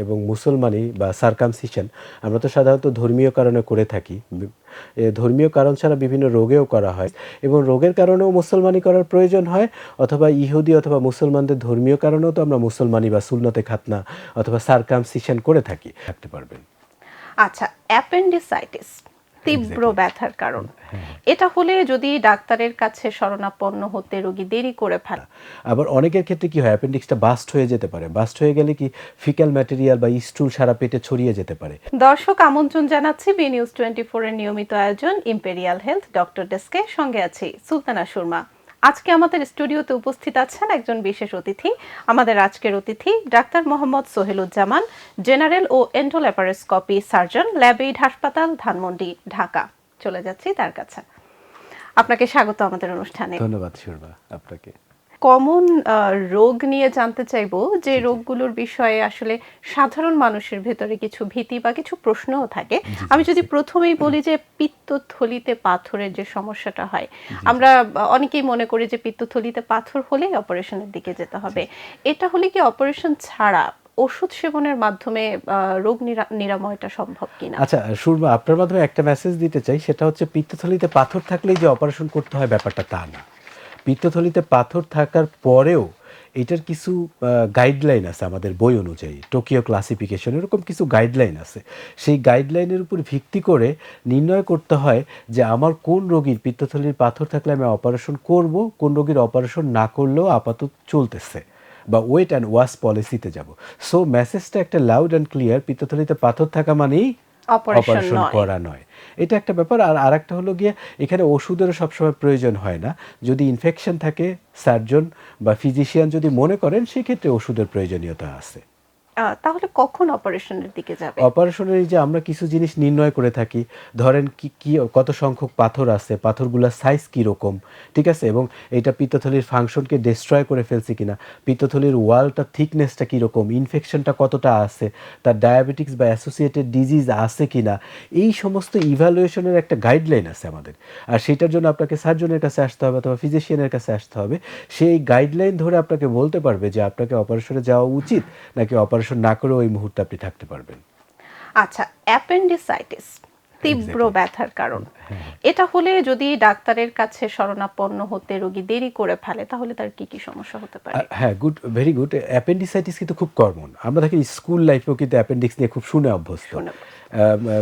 এবং মুসলমানি বা সার্কামসিশন আমরা তো সাধারণত ধর্মীয় কারণে করে থাকি। ধর্মীয় কারণ ছাড়া বিভিন্ন রোগেও করা হয় এবং রোগের কারণেও মুসলমানি করার প্রয়োজন হয়, অথবা ইহুদি অথবা মুসলমানদের ধর্মীয় কারণেও তো আমরা মুসলমানি বা সুন্নতে খাতনা অথবা সার্কামসিশন করে থাকি। থাকতে পারবেন। আচ্ছা, অ্যাপেন্ডিসাইটিস তীব্র এক্স্যাক্টলি। ব্যথার কারণ, হ্যাঁ। এটা হলে যদি ডাক্তারের কাছে শরণাপন্ন হতে রোগী দেরি করে ফেলে। আবার অনেকের ক্ষেত্রে কি হয়, অ্যাপেন্ডিক্সটা বাস্ট হয়ে যেতে পারে। বাস্ট হয়ে গেলে কি ফিক্যাল ম্যাটেরিয়াল বা স্টুল সারা পেটে ছড়িয়ে যেতে পারে। দর্শক আমন্ত্রণ জানাচ্ছি বি নিউজ 24 এর নিয়মিত আয়োজন ইম্পেরিয়াল হেলথ ডক্টর ডেস্কে। সঙ্গে আছি সুলতানা সুরমা। আজকে আমাদের স্টুডিওতে উপস্থিত আছেন একজন বিশেষ অতিথি। আমাদের আজকের অতিথি ডাক্তার মোহাম্মদ সোহেলুজ্জামান, জেনারেল ও এন্ডোল্যাপারোস্কোপি সার্জন, ল্যাবএইড হাসপাতাল, ধানমন্ডি, ঢাকা। চলে যাচ্ছি তার কাছে। আপনাকে স্বাগত আমাদের অনুষ্ঠানে। ধন্যবাদ সুরমা আপনাকে। কমন রোগ নিয়ে জানতে চাইবো, যে রোগগুলোর বিষয়ে আসলে সাধারণ মানুষের ভেতরে কিছু ভীতি বা কিছু প্রশ্নও থাকে। আমি যদি প্রথমেই বলি যে পিত্তথলিতে পাথরের যে সমস্যাটা হয়, আমরা অনেকেই মনে করি যে পিত্তথলিতে পাথর হলেই অপারেশনের দিকে যেতে হবে। এটা হলে কি অপারেশন ছাড়া ওষুধ সেবনের মাধ্যমে রোগ নিরাময়টা সম্ভব কিনা? আচ্ছা সুরমা, আপনার মাধ্যমে একটা মেসেজ দিতে চাই, সেটা হচ্ছে পিত্তথলিতে পাথর থাকলেই যে অপারেশন করতে হয় ব্যাপারটা তা না। পিত্তথলিতে পাথর থাকার পরেও এটার কিছু গাইডলাইন আছে আমাদের বই অনুযায়ী, টোকিও ক্লাসিফিকেশন, এরকম কিছু গাইডলাইন আছে। সেই গাইডলাইনের উপর ভিত্তি করে নির্ণয় করতে হয় যে আমার কোন রোগীর পিত্তথলির পাথর থাকলে আমি অপারেশন করব, কোন রোগীর অপারেশন না করলেও আপাতত চলতেছে বা ওয়েট অ্যান্ড ওয়াশ পলিসিতে যাব। সো মেসেজটা একটা লাউড অ্যান্ড ক্লিয়ার, পিত্তথলিতে পাথর থাকা মানেই অপারেশন করা নয়। এটা একটা ব্যাপার। আর আরেকটা হলো গিয়ে এখানে ওষুধেরও সবসময় প্রয়োজন হয় না। যদি ইনফেকশন থাকে, সার্জন বা ফিজিশিয়ান যদি মনে করেন, সেক্ষেত্রে ওষুধের প্রয়োজনীয়তা আছে। তাহলে কখন অপারেশনের দিকে যাবে? অপারেশনের যে আমরা কিছু জিনিস নির্ণয় করে থাকি, ধরেন কি কত সংখ্যক পাথর আছে, পাথরগুলোর সাইজ কীরকম, ঠিক আছে, এবং এটা পিত্তথলির ফাংশনকে ডিস্ট্রয় করে ফেলছে কিনা, পিত্তথলির ওয়ালটা থিকনেসটা কীরকম, ইনফেকশনটা কতটা আছে, তার ডায়াবেটিক্স বা অ্যাসোসিয়েটেড ডিজিজ আছে কিনা, এই সমস্ত ইভ্যালুয়েশনের একটা গাইডলাইন আছে আমাদের। আর সেটার জন্য আপনাকে সার্জনের কাছে আসতে হবে অথবা ফিজিশিয়ানের কাছে আসতে হবে। সেই গাইডলাইন ধরে আপনাকে বলতে পারবে যে আপনাকে অপারেশনে যাওয়া উচিত নাকি অপারেশন না করে ওই মুহূর্তে আপনি থাকতে পারবেন। আচ্ছা, অ্যাপেন্ডিসাইটিস তীব্র ব্যথার কারণ, এটা হলে যদি ডাক্তারের কাছে শরণাপন্ন হতে রোগী দেরি করে ফেলে, তাহলে তার কি কি সমস্যা হতে পারে? হ্যাঁ, গুড, ভেরি গুড। অ্যাপেন্ডিসাইটিস কিন্তু খুব কমন। আমরা দেখি স্কুল লাইফেও কিন্তু অ্যাপেন্ডিক্স নিয়ে খুব শুনে অভ্যস্ত।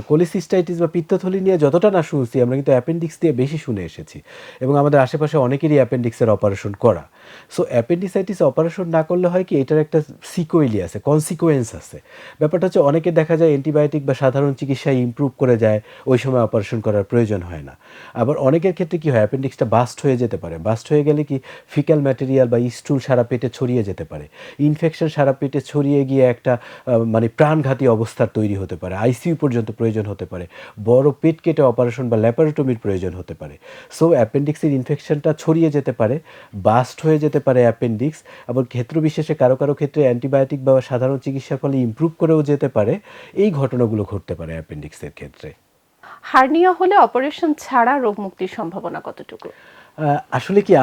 কোলিসিস্টাইটিস বা পিত্তথলি নিয়ে যতটা না শুনছি, আমরা কিন্তু অ্যাপেন্ডিক্স দিয়ে বেশি শুনে এসেছি এবং আমাদের আশেপাশে অনেকেরই অ্যাপেন্ডিক্সের অপারেশন করা। সো অ্যাপেন্ডিসাইটিস অপারেশন না করলে হয় কি, এটার একটা সিকোয়েলি আছে, কনসিকোয়েন্স আছে। ব্যাপারটা হচ্ছে অনেকে দেখা যায় অ্যান্টিবায়োটিক বা সাধারণ চিকিৎসায় ইমপ্রুভ করে যায়, ওই সময় অপারেশন করার প্রয়োজন হয় না। আবার অনেকের ক্ষেত্রে কি হয়, অ্যাপেন্ডিক্সটা বাস্ট হয়ে যেতে পারে। বাস্ট হয়ে গেলে কি ফিক্যাল ম্যাটেরিয়াল বা স্টুল সারা পেটে ছড়িয়ে যেতে পারে। ইনফেকশন সারা পেটে ছড়িয়ে গিয়ে একটা মানে প্রাণঘাতী অবস্থার তৈরি হতে পারে, আইসিইউ পর্যন্ত প্রয়োজন হতে পারে, বড় পেট কেটে অপারেশন বা ল্যাপারোটমির প্রয়োজন হতে পারে। সো অ্যাপেন্ডিক্সের ইনফেকশনটা ছড়িয়ে যেতে পারে, বাস্ট হয়ে যেতে পারে অ্যাপেন্ডিক্স। আবার ক্ষেত্র বিশেষে কারো কারো ক্ষেত্রে অ্যান্টিবায়োটিক বা সাধারণ চিকিৎসার ফলে ইমপ্রুভ করেও যেতে পারে। এই ঘটনাগুলো ঘটতে পারে অ্যাপেন্ডিক্সের ক্ষেত্রে। হার্নিয়া হলে অপারেশন ছাড়া রোগ মুক্তির সম্ভাবনা কতটুকু? আসলে কি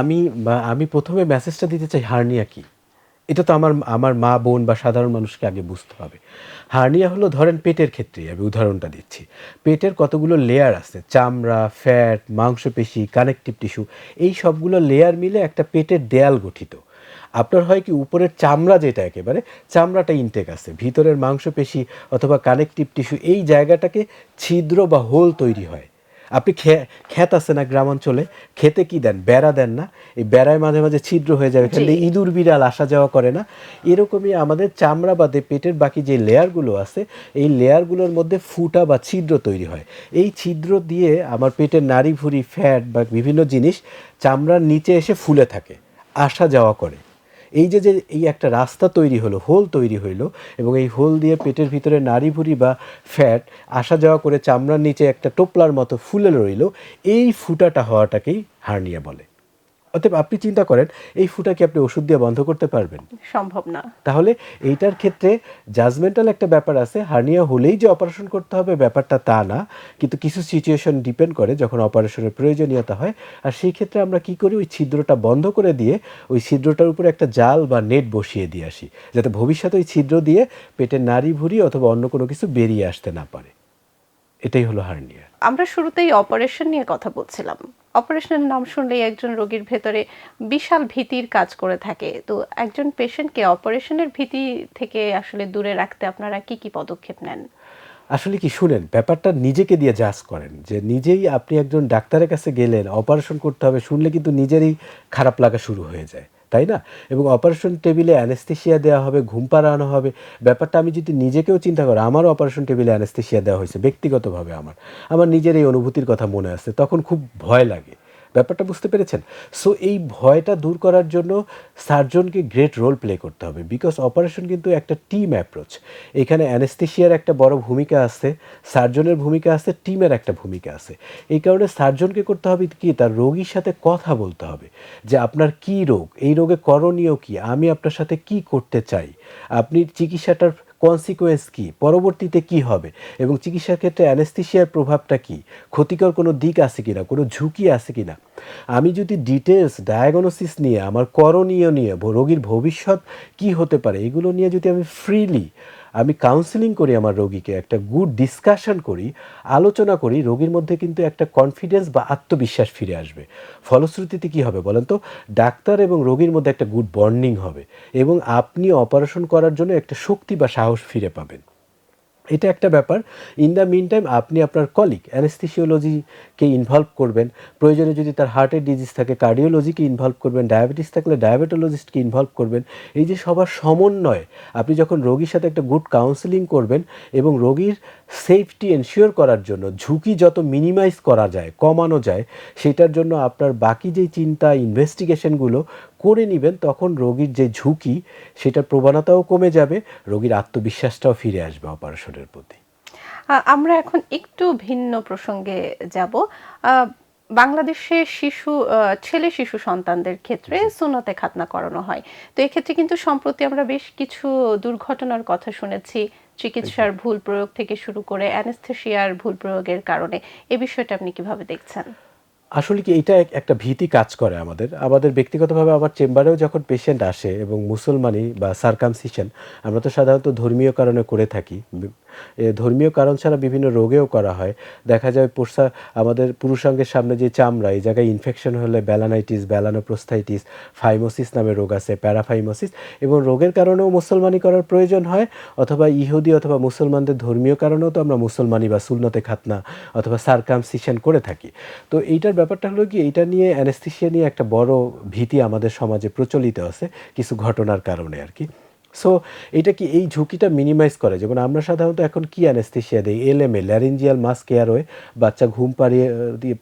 আমি প্রথমে মেসেজটা দিতে চাই, হার্নিয়া কি? এটা তো আমার আমার মা বোন বা সাধারণ মানুষকে আগে বুঝতে হবে। হার্নিয়া হলো, ধরেন পেটের ক্ষেত্রেই আমি উদাহরণটা দিচ্ছি। পেটের কতগুলো লেয়ার আছে, চামড়া, ফ্যাট, মাংসপেশি, কানেকটিভ টিস্যু, এই সবগুলো লেয়ার মিলে একটা পেটের দেয়াল গঠিত। আপনার হয় কি, উপরের চামড়া যেটা একেবারে চামড়াটা ইনটেক আছে, ভিতরের মাংসপেশি অথবা কানেকটিভ টিস্যু এই জায়গাটাকে ছিদ্র বা হোল তৈরি হয়। আপনি ক্ষেত আছে না গ্রামাঞ্চলে, ক্ষেতে কি দেন, বেড়া দেন না? এই বেড়ায় মাঝে মাঝে ছিদ্র হয়ে যাবে, এখান দিয়ে ইঁদুর বিড়াল আসা যাওয়া করে না? এরকমই আমাদের চামড়া বাদে পেটের বাকি যে লেয়ারগুলো আছে, এই লেয়ারগুলোর মধ্যে ফুটা বা ছিদ্র তৈরি হয়। এই ছিদ্র দিয়ে আমার পেটের নাড়ি ভুঁড়ি, ফ্যাট বা বিভিন্ন জিনিস চামড়ার নিচে এসে ফুলে থাকে, আসা যাওয়া করে। এই যে যে এই একটা রাস্তা তৈরি হলো, হোল তৈরি হইলো, এবং এই হোল দিয়ে পেটের ভিতরে নাড়ি ভুঁড়ি বা ফ্যাট আসা যাওয়া করে চামড়ার নিচে একটা টোপলার মতো ফুলে রইল, এই ফুটাটা হওয়াটাকেই হার্নিয়া বলে। অতএব আপনি চিন্তা করেন এই ফুটা কি আপনি ওষুধ দিয়ে বন্ধ করতে পারবেন? সম্ভব না। তাহলে এইটার ক্ষেত্রে জাজমেন্টাল একটা ব্যাপার আছে। হার্নিয়া হলেই যে অপারেশন করতে হবে ব্যাপারটা তা না। কিন্তু কিছু সিচুয়েশন ডিপেন্ড করে যখন অপারেশনের প্রয়োজনীয়তা হয়। আর সেই ক্ষেত্রে আমরা কি করি, ওই ছিদ্রটা বন্ধ করে দিয়ে ওই ছিদ্রটার উপরে একটা জাল বা নেট বসিয়ে দিয়ে আসি, যাতে ভবিষ্যতে ওই ছিদ্র দিয়ে পেটের নাড়ি ভুঁড়ি অথবা অন্য কোনো কিছু বেরিয়ে আসতে না পারে। এটাই হলো হার্নিয়া। আমরা শুরুতেই অপারেশন নিয়ে কথা বলছিলাম। অপারেশনের নাম শুনলেই একজন রোগীর ভেতরে বিশাল ভীতির কাজ করে থাকে। তো একজন পেশেন্টকে অপারেশনের ভীতি থেকে আসলে দূরে রাখতে আপনারা কি কি পদক্ষেপ নেন? আসলে কি শুনেন, ব্যাপারটা নিজেকে দিয়ে জাজ করেন যে নিজেই আপনি একজন ডাক্তারের কাছে গেলেন, অপারেশন করতে হবে শুনলে কিন্তু নিজেরই খারাপ লাগা শুরু হয়ে যায়, তাই না? এবং অপারেশন টেবিলে অ্যানেস্থেসিয়া দেওয়া হবে, ঘুম পাড়ানো হবে। ব্যাপারটা আমি যদি নিজেকেও চিন্তা করি, আমারও অপারেশন টেবিলে অ্যানেস্থেসিয়া দেওয়া হয়েছে ব্যক্তিগতভাবে। আমার নিজের এই অনুভূতির কথা মনে আছে, তখন খুব ভয় লাগে। ব্যাপারটা বুঝতে পেরেছেন? সো এই ভয়টা দূর করার জন্য সার্জনকে গ্রেট রোল প্লে করতে হবে, বিকজ অপারেশন কিন্তু একটা টিম অ্যাপ্রোচ। এখানে অ্যানেস্থেসিয়ার একটা বড় ভূমিকা আছে, সার্জনের ভূমিকা আছে, টিমের একটা ভূমিকা আছে। এই কারণে সার্জনকে করতে হবে কি, তার রোগীর সাথে কথা বলতে হবে যে আপনার কি রোগ, এই রোগে করণীয় কি, আমি আপনার সাথে কি করতে চাই, আপনি চিকিৎসাটার কনসিকোয়েন্স কি, পরবর্তীতে কি হবে, এবং চিকিৎসার ক্ষেত্রে অ্যানেস্থেসিয়ার প্রভাবটা কি, ক্ষতিকর কোনো দিক আছে কিনা, কোনো ঝুঁকি আছে কিনা। আমি যদি ডিটেলস ডায়াগনোসিস নিয়ে, আমার করণীয় নিয়ে, রোগীর ভবিষ্যৎ কি হতে পারে, এগুলো নিয়ে যদি আমি কাউন্সেলিং করি আমার রোগীকে, একটা গুড ডিসকাশন করি, আলোচনা করি, রোগীর মধ্যে কিন্তু একটা কনফিডেন্স বা আত্মবিশ্বাস ফিরে আসবে। ফলশ্রুতিতে কি হবে বলেন তো, ডাক্তার এবং রোগীর মধ্যে একটা গুড বন্ডিং হবে এবং আপনি অপারেশন করার জন্য একটা শক্তি বা সাহস ফিরে পাবেন। এটা একটা ব্যাপার। ইন দ্য মিন টাইম আপনি আপনার কলিগ অ্যানেস্থেসিওলজিকে ইনভলভ করবেন, প্রয়োজনে যদি তার হার্টের ডিজিজ থাকে কার্ডিওলজিকে ইনভলভ করবেন, ডায়াবেটিস থাকলে ডায়াবেটোলজিস্টকে ইনভলভ করবেন। এই যে সবার সমন্বয়, আপনি যখন রোগীর সাথে একটা গুড কাউন্সেলিং করবেন এবং রোগীর সেফটি এনশিওর করার জন্য ঝুঁকি যত মিনিমাইজ করা যায়, কমানো যায়, সেটার জন্য আপনার বাকি যেই চিন্তা ইনভেস্টিগেশনগুলো করে নেবেন, তখন রোগীর যে ঝুঁকি সেটার প্রবণতাও কমে যাবে, রোগীর আত্মবিশ্বাসটাও ফিরে আসবে অপারেশনের প্রতি। আমরা এখন একটু ভিন্ন প্রসঙ্গে যাব। আ বাংলাদেশে ছেলে শিশু সন্তানদের ক্ষেত্রে সুন্নতে খাতনা করানো হয়। তো এক্ষেত্রে কিন্তু সম্প্রতি আমরা বেশ কিছু দুর্ঘটনার কথা শুনেছি। চিকিৎসার ভুল প্রয়োগ থেকে শুরু করে অ্যানেস্থেসিয়ার ভুল প্রয়োগের কারণে। এই বিষয়টা আপনি কিভাবে দেখছেন? আসলে কি এটা একটা ভীতি কাজ করে আমাদের ব্যক্তিগতভাবে আমার চেম্বারেও যখন পেশেন্ট আসে এবং মুসলমানি বা সারকামসিশন আমরা তো সাধারণত ধর্মীয় কারণে করে থাকি। ধর্মীয় কারণ ছাড়া বিভিন্ন রোগেও করা হয়। দেখা যায় আমাদের পুরুষাঙ্গের সামনে যে চামড়া, এই জায়গায় ইনফেকশন হলে ব্যালানাইটিস, ব্যালানোপ্রোস্থাইটিস, ফাইমোসিস নামে রোগ আছে, প্যারাফাইমোসিস, এবং রোগের কারণেও মুসলমানি করার প্রয়োজন হয়, অথবা ইহুদি অথবা মুসলমানদের ধর্মীয় কারণেও তো আমরা মুসলমানি বা সুন্নতে খাতনা অথবা সারকামসিশন করে থাকি। তো এইটার ব্যাপারটা হলো কি, এইটা নিয়ে অ্যানেস্থেসিয়া নিয়ে একটা বড় ভীতি আমাদের সমাজে প্রচলিত আছে কিছু ঘটনার কারণে আর কি। সো এটা কি এই ঝুঁকিটা মিনিমাইজ করে, যেমন আমরা সাধারণত এখন কি অ্যানেস্থেসিয়া দিই, এলএমএ, ল্যারিঞ্জিয়াল মাস কেয়ারওয়ে, বাচ্চা ঘুম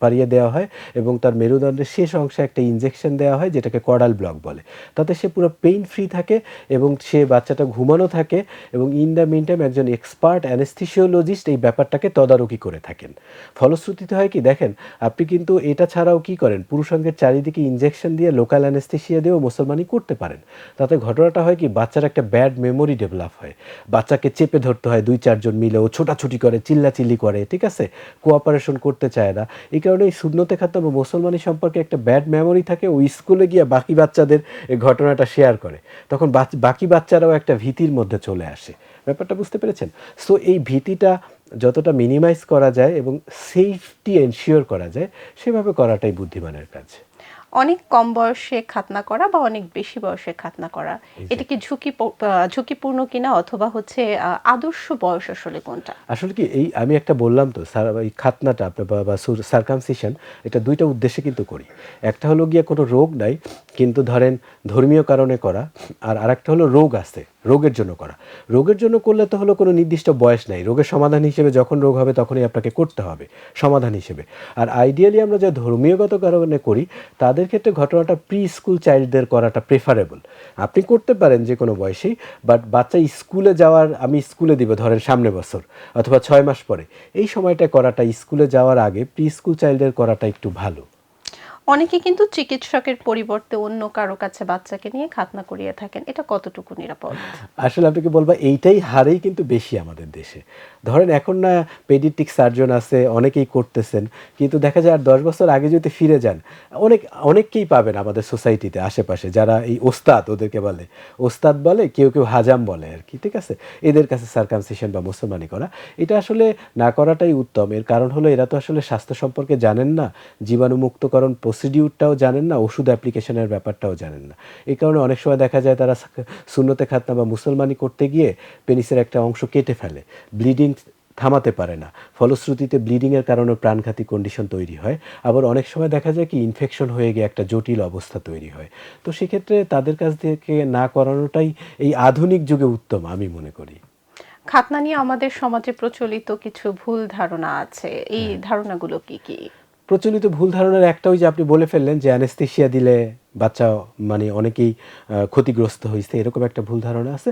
পাড়িয়ে দেওয়া হয় এবং তার মেরুদণ্ডের শেষ অংশে একটা ইনজেকশন দেওয়া হয় যেটাকে কর্ডাল ব্লক বলে। তাতে সে পুরো পেইন ফ্রি থাকে এবং সে বাচ্চাটা ঘুমানো থাকে, এবং ইন দ্য মিন টাইম একজন এক্সপার্ট অ্যানেস্থেসিওলজিস্ট এই ব্যাপারটাকে তদারকি করে থাকেন। ফলশ্রুতিতে হয় কি দেখেন, আপনি কিন্তু এটা ছাড়াও কি করেন, পুরুষাঙ্গের চারিদিকে ইনজেকশন দিয়ে লোকাল অ্যানেস্থেসিয়া দিয়েও মুসলমানি করতে পারেন। তাতে ঘটনাটা হয় কি, বাচ্চার একটা ব্যাড মেমোরি ডেভেলপ হয়, বাচ্চাকে চেপে ধরতে হয় 2-4 জন মিলে, ও ছোটাছুটি করে, চিল্লাচিল্লি করে, ঠিক আছে, কোঅপারেশন করতে চায় না। এই কারণে এই সুন্নতে খাতনা বা মুসলমানি সম্পর্কে একটা ব্যাড মেমোরি থাকে। ওই স্কুলে গিয়ে বাকি বাচ্চাদের এই ঘটনাটা শেয়ার করে, তখন বাকি বাচ্চারাও একটা ভীতির মধ্যে চলে আসে। ব্যাপারটা বুঝতে পেরেছেন? সো এই ভীতিটা যতটা মিনিমাইজ করা যায় এবং সেফটি এনশিওর করা যায়, সেভাবে করাটাই বুদ্ধিমানের কাজ। অনেক কম বয়সে খাতনা করা বা অনেক বেশি বয়সে খাতনা করা, এটা কি ঝুঁকিপূর্ণ কিনা, অথবা হচ্ছে আদর্শ বয়স আসলে কোনটা? আসলে কি, এই আমি একটা বললাম তো স্যার, এই খাতনাটা আপনার বা সারকামসিশন, এটা দুইটা উদ্দেশ্যে কিন্তু করি। একটা হলো গিয়ে কোনো রোগ নাই কিন্তু ধরেন ধর্মীয় কারণে করা, আর আরেকটা হলো রোগ আছে, রোগের জন্য করা। রোগের জন্য করলে তো হলো কোনো নির্দিষ্ট বয়স নাই, রোগের সমাধান হিসেবে যখন রোগ হবে তখনই আপনাকে করতে হবে সমাধান হিসেবে। আর আইডিয়ালি আমরা যা ধর্মীয়গত কারণে করি তাদের ক্ষেত্রে ঘটনাটা প্রি স্কুল চাইল্ডদের করাটা প্রেফারেবল। আপনি করতে পারেন যে কোনো বয়সেই, বাট বাচ্চা স্কুলে যাওয়ার, আমি স্কুলে দিব ধরেন সামনে বছর অথবা 6 মাস পরে, এই সময়টা করাটা, স্কুলে যাওয়ার আগে প্রি স্কুল চাইল্ডের করাটা একটু ভালো। অনেকে কিন্তু চিকিৎসকের পরিবর্তে অন্য কারো কাছে বাচ্চাকে নিয়ে খাতনা করিয়ে থাকেন, এটা কতটুকু নিরাপদ? আসলে আপনাকে বলবো এইটাই হারেই কিন্তু বেশি আমাদের দেশে। ধরেন এখন না পেডিয়াট্রিক সার্জন আছে, অনেকেই করতেছেন। কিন্তু দেখা যায় আর ১০ বছর আগে যদি ফিরে যান, অনেককেই পাবেন আমাদের সোসাইটিতে আশেপাশে যারা এই ওস্তাদ ওদেরকে বলে। ওস্তাদ বলে, কেউ হাজাম বলে আরকি। ঠিক আছে? এদের কাছে সার্কামসিশন বা মুসলমানি করা, এটা আসলে না করাটাই উত্তম। এর কারণ হলো এরা তো আসলে স্বাস্থ্য সম্পর্কে জানেন না, জীবাণুমুক্তকরণ প্রসিডিউরটাও জানেন না, ওষুধ অ্যাপ্লিকেশনের ব্যাপারটাও জানেন না। এই কারণে অনেক সময় দেখা যায় তারা সুন্নতে খাতনা বা মুসলমানি করতে গিয়ে পেনিসের একটা অংশ কেটে ফেলে। ব্লিডিং থামাতে পারে না। ফলশ্রুতিতে ব্লিডিংয়ের কারণে প্রাণঘাতী কন্ডিশন তৈরি হয়। আবার অনেক সময় দেখা যায় কি ইনফেকশন হয়ে গিয়ে একটা জটিল অবস্থা তৈরি হয়। তো সেক্ষেত্রে তাদের কাছ থেকে না করানোটাই এই আধুনিক যুগে উত্তম আমি মনে করি। খাতনা নিয়ে আমাদের সমাজে প্রচলিত কিছু ভুল ধারণা আছে, এই হ্যাঁ। ধারণাগুলো কি কি? প্রচলিত ভুল ধারণার একটা ওই যে আপনি বলে ফেললেন যে অ্যানেসথেসিয়া দিলে বাচ্চা মানে অনেকেই ক্ষতিগ্রস্ত হইছে, এরকম একটা ভুল ধারণা আছে।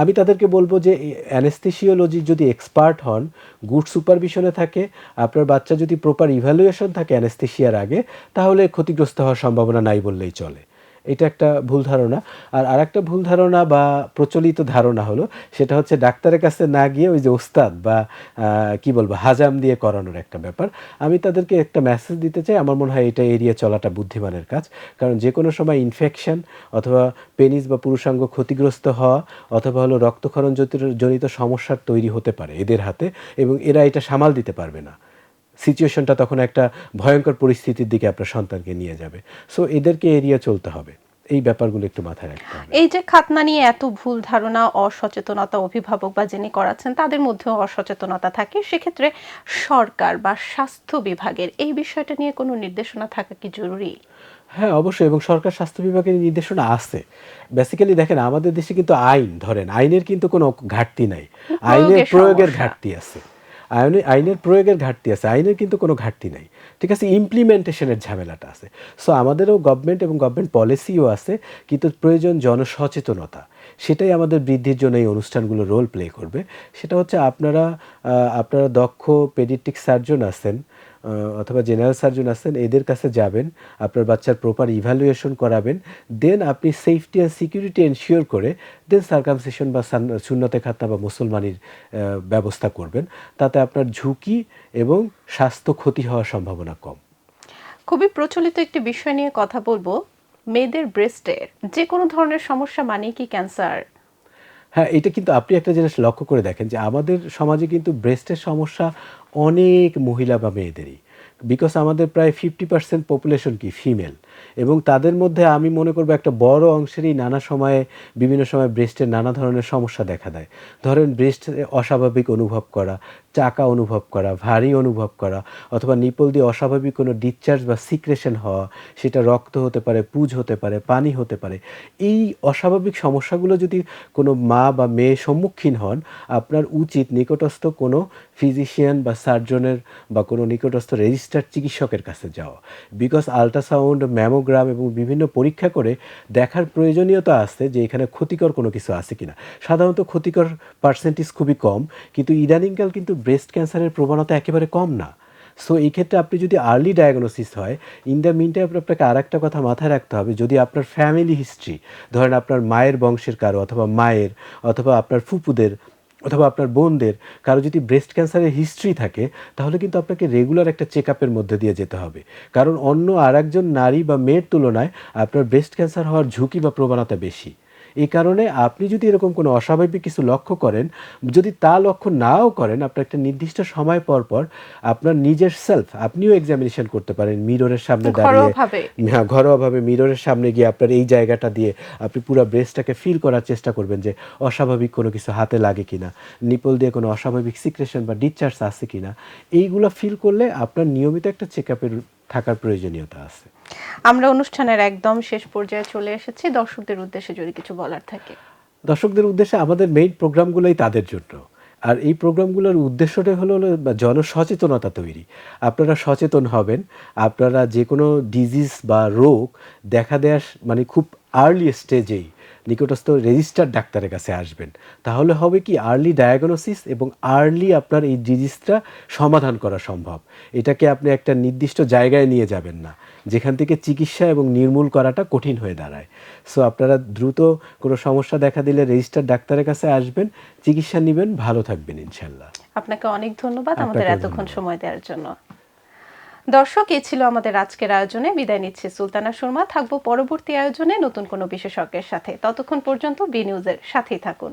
আমি তাদেরকে বলব যে অ্যানেসথেসিওলজি যদি এক্সপার্ট হন, গুড সুপারভিশনে থাকে, আপনার বাচ্চা যদি প্রপার ইভ্যালুয়েশন থাকে অ্যানেসথেসিয়ার আগে, তাহলে ক্ষতিগ্রস্ত হওয়ার সম্ভাবনা নাই বললেই চলে। এটা একটা ভুল ধারণা। আর আরেকটা ভুল ধারণা বা প্রচলিত ধারণা হলো, সেটা হচ্ছে ডাক্তারের কাছে না গিয়ে ওই যে ওস্তাদ বা কি বলবো হাজাম দিয়ে করানোর একটা ব্যাপার। আমি তাদেরকে একটা মেসেজ দিতে চাই, আমার মনে হয় এটা এড়িয়ে চলাটা বুদ্ধিমানের কাজ। কারণ যে কোনো সময় ইনফেকশন অথবা পেনিস বা পুরুষাঙ্গ ক্ষতিগ্রস্ত হওয়া অথবা হলো রক্তক্ষরণ জনিত সমস্যার তৈরি হতে পারে এদের হাতে, এবং এরা এটা সামাল দিতে পারবে না। সিচুয়েশনটা তখন একটা ভয়ঙ্কর পরিস্থিতির দিকে আপনার সন্তানকে নিয়ে যাবে। সো এদেরকে এড়িয়ে চলতে হবে। এই ব্যাপারগুলো একটু মাথায় রাখতে হবে। এই যে খাতনা নিয়ে এত ভুল ধারণা, অসচেতনতা, অভিভাবক বা যিনি করাচ্ছেন তাদের মধ্যেও অসচেতনতা থাকে, সেক্ষেত্রে সরকার বা স্বাস্থ্য বিভাগের এই বিষয়টা নিয়ে কোনো নির্দেশনা থাকা কি জরুরি? হ্যাঁ, অবশ্যই, এবং সরকার স্বাস্থ্য বিভাগের নির্দেশনা আছে। বেসিক্যালি দেখেন আমাদের দেশে কিন্তু আইনের কিন্তু কোনো ঘাটতি নাই। আইনের প্রয়োগের প্রয়োগের সমস্যা। ঘাটতি আছে। আইনের প্রয়োগের ঘাটতি আছে। আইনের কিন্তু কোনো ঘাটতি নাই। ঠিক আছে? ইমপ্লিমেন্টেশনের ঝামেলাটা আছে। সো আমাদেরও গভর্নমেন্ট এবং গভর্নমেন্ট পলিসিও আছে, কিন্তু প্রয়োজন জনসচেতনতা। সেটাই আমাদের বৃদ্ধির জন্য এই অনুষ্ঠানগুলো রোল প্লে করবে। সেটা হচ্ছে আপনারা দক্ষ পেডিয়াট্রিক সার্জন আছেন, অথবা জেনারেল সার্জন আছেন, এদের কাছে যাবেন, আপনার বাচ্চার প্রপার ইভ্যালুয়েশন করাবেন, দেন আপনি সেফটি অ্যান্ড সিকিউরিটি এনশিওর করে দেন সার্কামসিশন বা সুন্নতে খাতনা বা মুসলমানির ব্যবস্থা করবেন। তাতে আপনার ঝুঁকি এবং স্বাস্থ্য ক্ষতি হওয়ার সম্ভাবনা কম। খুবই প্রচলিত একটি বিষয় নিয়ে কথা বলবো, মেয়েদের ব্রেস্টের যে কোনো ধরনের সমস্যা মানেই কি ক্যান্সার? হ্যাঁ, এটা কিন্তু আপনি একটা জিনিস লক্ষ্য করে দেখেন যে আমাদের সমাজে কিন্তু ব্রেস্টের সমস্যা অনেক মহিলা বা মেয়েদেরই। বিকজ আমাদের প্রায় 50% পপুলেশন কি ফিমেল, এবং তাদের মধ্যে আমি মনে করব একটা বড় অংশেরই বিভিন্ন সময় ব্রেস্টের নানা ধরনের সমস্যা দেখা দেয়। ধরেন ব্রেস্ট অস্বাভাবিক অনুভব করা, চাকা অনুভব করা, ভারী অনুভব করা, অথবা নিপল দিয়ে অস্বাভাবিক কোনো ডিসচার্জ বা সিক্রেশন হওয়া, সেটা রক্ত হতে পারে, পুজ হতে পারে, পানি হতে পারে। এই অস্বাভাবিক সমস্যাগুলো যদি কোনো মা বা মেয়ে সম্মুখীন হন, আপনার উচিত নিকটস্থ কোনো ফিজিশিয়ান বা সার্জনের বা কোনো নিকটস্থ রেজিস্টার্ড চিকিৎসকের কাছে যাওয়া। বিকজ আল্ট্রাসাউন্ড, ম্যামোগ্রাম এবং বিভিন্ন পরীক্ষা করে দেখার প্রয়োজনীয়তা আছে যে এখানে ক্ষতিকর কোনো কিছু আছে কিনা। সাধারণত ক্ষতিকর পার্সেন্টেজ খুবই কম, কিন্তু ইদানিংকাল কিন্তু ব্রেস্ট ক্যান্সারের প্রবণতা একেবারে কম না। সো এই ক্ষেত্রে আপনি যদি আর্লি ডায়াগনোসিস হয়, ইন দ্য মিন টাইম আপনাকে আরেকটা কথা মাথায় রাখতে হবে, যদি আপনার ফ্যামিলি হিস্ট্রি, ধরেন আপনার মায়ের বংশের কারো অথবা মায়ের অথবা আপনার ফুপুদের অথবা আপনার বোনদের কারো যদি ব্রেস্ট ক্যান্সারের হিস্ট্রি থাকে, তাহলে কিন্তু আপনাকে রেগুলার একটা চেক আপের মধ্যে দিয়ে যেতে হবে। কারণ অন্য আরেকজন নারী বা মেয়ের তুলনায় আপনার ব্রেস্ট ক্যান্সার হওয়ার ঝুঁকি বা প্রবণতা বেশি। এই কারণে আপনি যদি এরকম কোনো অস্বাভাবিক কিছু লক্ষ্য করেন, যদি তা লক্ষ্য নাও করেন, আপনার একটা নির্দিষ্ট সময় পর পর আপনার নিজের আপনিও এক্সামিনেশন করতে পারেন মিররের সামনে দাঁড়িয়ে। ঘরোয়াভাবে। হ্যাঁ, ঘরোয়াভাবে মিররের সামনে গিয়ে আপনার এই জায়গাটা দিয়ে আপনি পুরো ব্রেস্টটাকে ফিল করার চেষ্টা করবেন যে অস্বাভাবিক কোনো কিছু হাতে লাগে কিনা, নিপল দিয়ে কোনো অস্বাভাবিক সিক্রেশন বা ডিসচার্জ আছে কিনা। এইগুলো ফিল করলে আপনার নিয়মিত একটা চেক আপের থাকার প্রয়োজনীয়তা আছে। আমরা অনুষ্ঠানের একদম শেষ পর্যায়ে চলে এসেছি, দর্শকদের উদ্দেশ্যে যদি কিছু বলার থাকে। দর্শকদের উদ্দেশ্যে আমাদের মেইন প্রোগ্রামগুলোই তাদের জন্য। আর এই প্রোগ্রামগুলোর উদ্দেশ্যটাই হলো জনসচেতনতা তৈরি। আপনারা সচেতন হবেন, আপনারা যে কোনো ডিজিজ বা রোগ দেখা দেওয়ার মানে খুব আর্লি স্টেজেই নিকটস্থ রেজিস্টার্ড ডাক্তারের কাছে আসবেন। তাহলে হবে কি আর্লি ডায়াগনোসিস এবং আর্লি আপনার এই ডিজিজটা সমাধান করা সম্ভব। এটাকে আপনি একটা নির্দিষ্ট জায়গায় নিয়ে যাবেন না, যেখান থেকে চিকিৎসা এবং নির্মূল করাটা কঠিন হয়ে দাঁড়ায়। সো আপনারা দ্রুত কোনো সমস্যা দেখা দিলে রেজিস্টার্ড ডাক্তারের কাছে আসবেন, চিকিৎসা নেবেন, ভালো থাকবেন ইনশাল্লাহ। আপনাকে অনেক ধন্যবাদ আমাদের আপনাকেও এতক্ষণ ধন্যবাদ। সময় দেওয়ার জন্য। দর্শক, এই ছিল আমাদের আজকের আয়োজনে। বিদায় নিচ্ছে সুলতানা শর্মা। থাকবো পরবর্তী আয়োজনে নতুন কোনো বিশেষজ্ঞের সাথে। ততক্ষণ পর্যন্ত বি নিউজের সাথেই থাকুন।